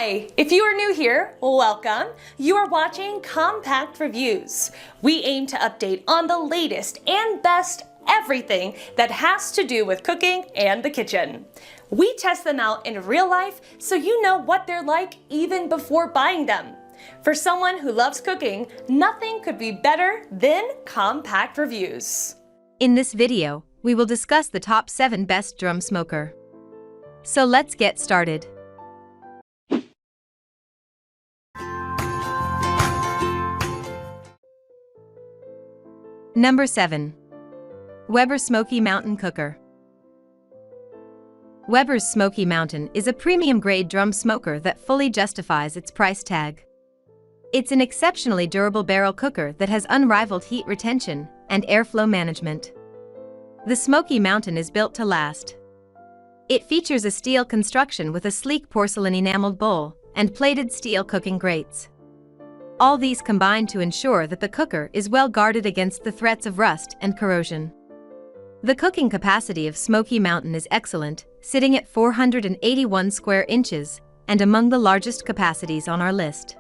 Hi! If you are new here, welcome. You are watching Compact Reviews. We aim to update on the latest and best everything that has to do with cooking and the kitchen. We test them out in real life so you know what they're like even before buying them. For someone who loves cooking, nothing could be better than Compact Reviews. In this video, we will discuss the top 7 best drum smoker. So let's get started. Number 7. Weber Smoky Mountain Cooker. Weber's Smoky Mountain is a premium-grade drum smoker that fully justifies its price tag. It's an exceptionally durable barrel cooker that has unrivaled heat retention and airflow management. The Smoky Mountain is built to last. It features a steel construction with a sleek porcelain enameled bowl and plated steel cooking grates. All these combine to ensure that the cooker is well guarded against the threats of rust and corrosion. The cooking capacity of Smoky Mountain is excellent, sitting at 481 square inches and among the largest capacities on our list.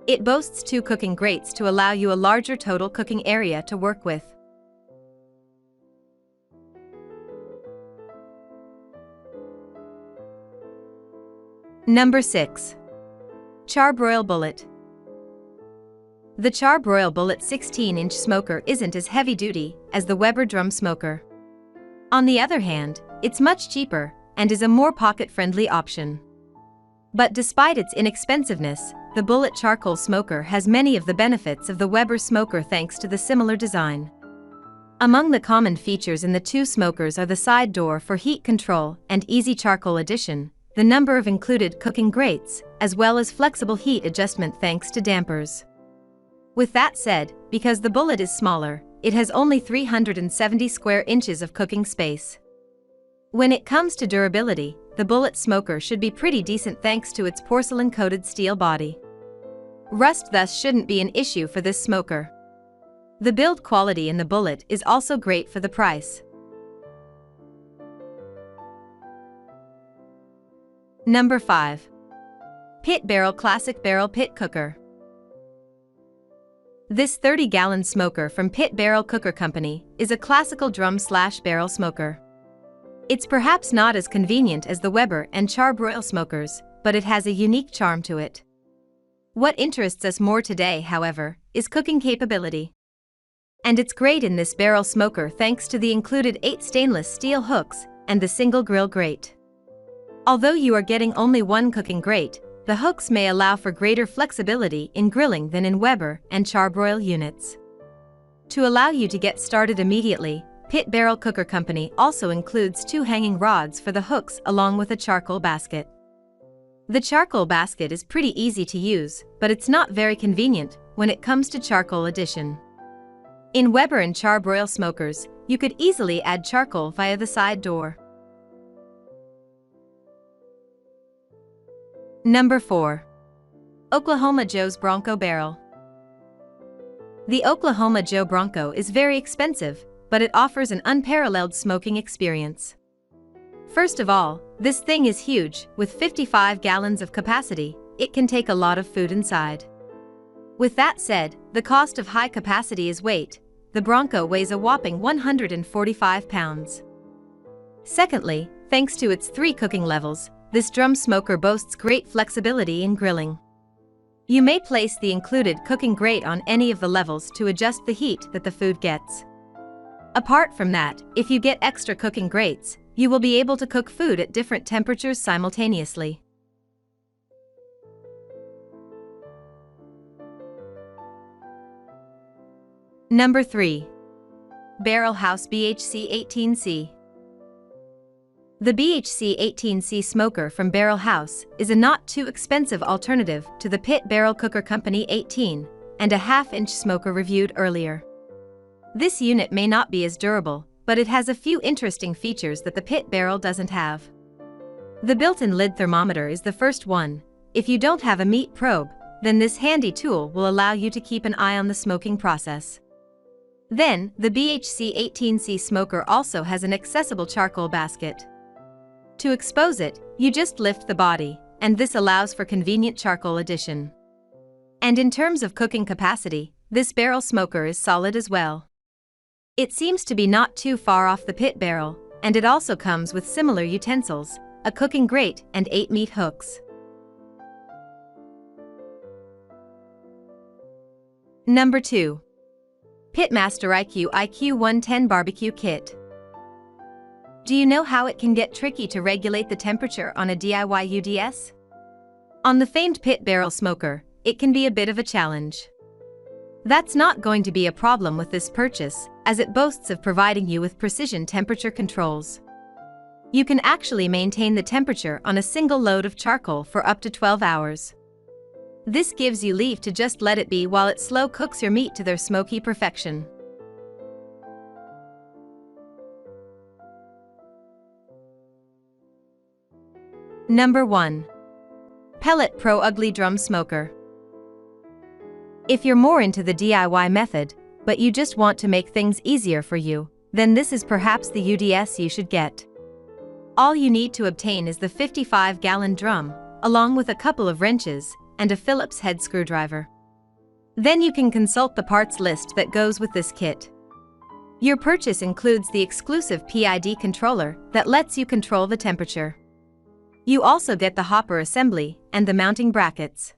It boasts 2 cooking grates to allow you a larger total cooking area to work with. Number 6. Char-Broil Bullet. The Char-Broil Bullet 16-inch smoker isn't as heavy-duty as the Weber drum smoker. On the other hand, it's much cheaper and is a more pocket-friendly option. But despite its inexpensiveness, the Bullet charcoal smoker has many of the benefits of the Weber smoker thanks to the similar design. Among the common features in the two smokers are the side door for heat control and easy charcoal addition, the number of included cooking grates, as well as flexible heat adjustment thanks to dampers. With that said, because the Bullet is smaller, it has only 370 square inches of cooking space. When it comes to durability, the Bullet smoker should be pretty decent thanks to its porcelain-coated steel body. Rust thus shouldn't be an issue for this smoker. The build quality in the Bullet is also great for the price. Number 5. Pit Barrel Classic Barrel Pit Cooker. This 30-gallon smoker from Pit Barrel Cooker Company is a classical drum/barrel smoker. It's perhaps not as convenient as the Weber and Char-Broil smokers, but it has a unique charm to it. What interests us more today, however, is cooking capability. And it's great in this barrel smoker thanks to the included 8 stainless steel hooks and the single grill grate. Although you are getting only 1 cooking grate, the hooks may allow for greater flexibility in grilling than in Weber and Char-Broil units. To allow you to get started immediately, Pit Barrel Cooker Company also includes 2 hanging rods for the hooks along with a charcoal basket. The charcoal basket is pretty easy to use, but it's not very convenient when it comes to charcoal addition. In Weber and Char-Broil smokers, you could easily add charcoal via the side door. Number 4. Oklahoma Joe's Bronco Barrel. The Oklahoma Joe Bronco is very expensive, but it offers an unparalleled smoking experience. First of all, this thing is huge. With 55 gallons of capacity, it can take a lot of food inside. With that said, the cost of high capacity is weight. The Bronco weighs a whopping 145 pounds. Secondly, thanks to its 3 cooking levels, this drum smoker boasts great flexibility in grilling. You may place the included cooking grate on any of the levels to adjust the heat that the food gets. Apart from that, if you get extra cooking grates, you will be able to cook food at different temperatures simultaneously. Number 3. Barrel House BHC 18C. The BHC 18C smoker from Barrel House is a not too expensive alternative to the Pit Barrel Cooker Company 18 and a half-inch smoker reviewed earlier. This unit may not be as durable, but it has a few interesting features that the Pit Barrel doesn't have. The built-in lid thermometer is the first one. If you don't have a meat probe, then this handy tool will allow you to keep an eye on the smoking process. Then, the BHC 18C smoker also has an accessible charcoal basket. To expose it, you just lift the body, and this allows for convenient charcoal addition. And in terms of cooking capacity, this barrel smoker is solid as well. It seems to be not too far off the pit barrel, and it also comes with similar utensils, a cooking grate and 8 meat hooks. Number 2. pitmasterIQ IQ110 Barbecue Kit. Do you know how it can get tricky to regulate the temperature on a DIY UDS? On the famed pit barrel smoker, it can be a bit of a challenge. That's not going to be a problem with this purchase, as it boasts of providing you with precision temperature controls. You can actually maintain the temperature on a single load of charcoal for up to 12 hours. This gives you leave to just let it be while it slow cooks your meat to their smoky perfection. Number 1. Pellet Pro Ugly Drum Smoker. If you're more into the DIY method, but you just want to make things easier for you, then this is perhaps the UDS you should get. All you need to obtain is the 55-gallon drum, along with a couple of wrenches, and a Phillips head screwdriver. Then you can consult the parts list that goes with this kit. Your purchase includes the exclusive PID controller that lets you control the temperature. You also get the hopper assembly and the mounting brackets.